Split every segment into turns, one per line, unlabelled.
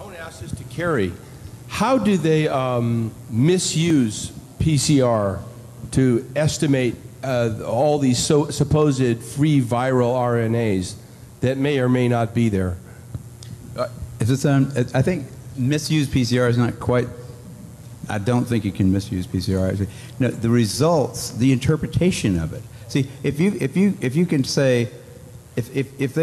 want to ask this to Kary. How do they misuse PCR to estimate all these supposed free viral RNAs that may or may not be there?
I think misuse PCR is not quite. I don't think you can misuse PCR. Actually. No, the results, the interpretation of it. See, if you can say, if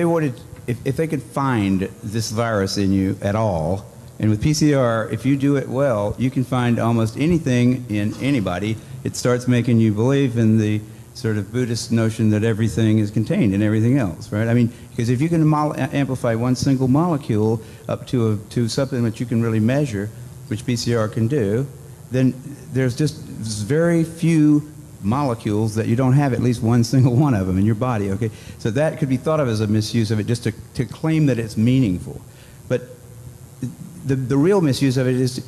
they could find this virus in you at all, and with PCR, if you do it well, you can find almost anything in anybody. It starts making you believe in the sort of Buddhist notion that everything is contained in everything else, right? I mean, because if you can amplify one single molecule up to something that you can really measure, which PCR can do, then there's just very few molecules that you don't have at least one single one of them in your body, okay? So that could be thought of as a misuse of it, just to claim that it's meaningful. But the real misuse of it is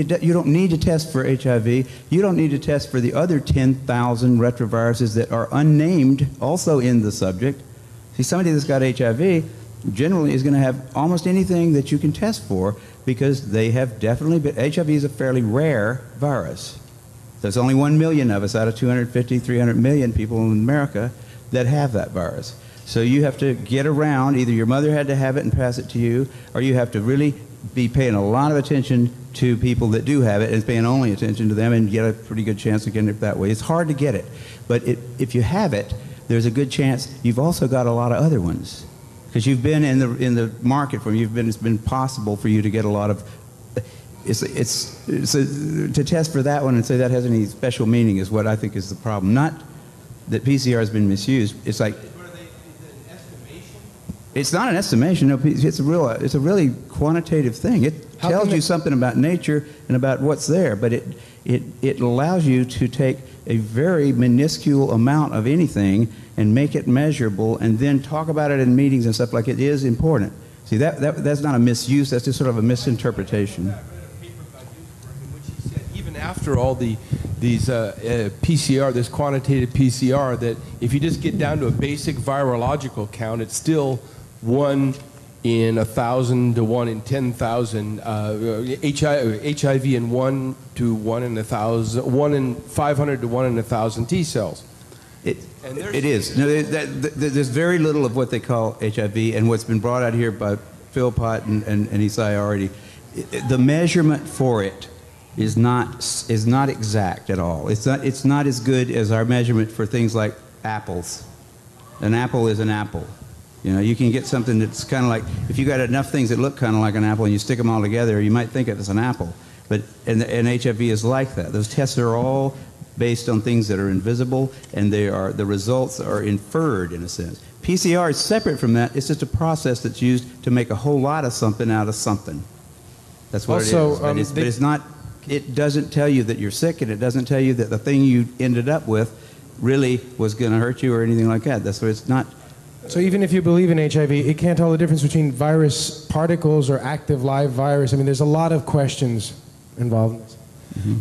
that you don't need to test for HIV. You don't need to test for the other 10,000 retroviruses that are unnamed also in the subject. See, somebody that's got HIV generally is going to have almost anything that you can test for because they have definitely been. HIV is a fairly rare virus. There's only 1 million of us out of 250, 300 million people in America that have that virus. So you have to get around, either your mother had to have it and pass it to you, or you have to really be paying a lot of attention to people that do have it and paying only attention to them and get a pretty good chance of getting it that way. It's hard to get it, but if you have it, there's a good chance you've also got a lot of other ones because you've been in the market for it's been possible for you to get a lot of. To test for that one and say that has any special meaning is what I think is the problem. Not that PCR has been misused. It's like. It's not an estimation. No, it's a really quantitative thing. It tells you something about nature and about what's there, but it allows you to take a very minuscule amount of anything and make it measurable, and then talk about it in meetings and stuff like it is important. See, that's not a misuse. That's just sort of a misinterpretation.
I read a paper by Duisburg in which he said even after all these PCR, this quantitative PCR, that if you just get down to a basic virological count, it's still 1 in 1,000 to 1 in 10,000. HIV in 1 to 1 in 1,000, 1 in 500 to 1 in 1,000 T cells.
It is. No, there's very little of what they call HIV, and what's been brought out here by Philpott and Isai already. The measurement for it is not exact at all. It's not as good as our measurement for things like apples. An apple is an apple. You know, you can get something that's kind of like, if you got enough things that look kind of like an apple and you stick them all together, you might think it's an apple. But and HIV is like that. Those tests are all based on things that are invisible, and the results are inferred in a sense. PCR is separate from that. It's just a process that's used to make a whole lot of something out of something. That's what it is. But it's not. It doesn't tell you that you're sick, and it doesn't tell you that the thing you ended up with really was going to hurt you or anything like that. That's why it's not.
So even if you believe in HIV, it can't tell the difference between virus particles or active live virus. I mean, there's a lot of questions involved in this.
Mm-hmm.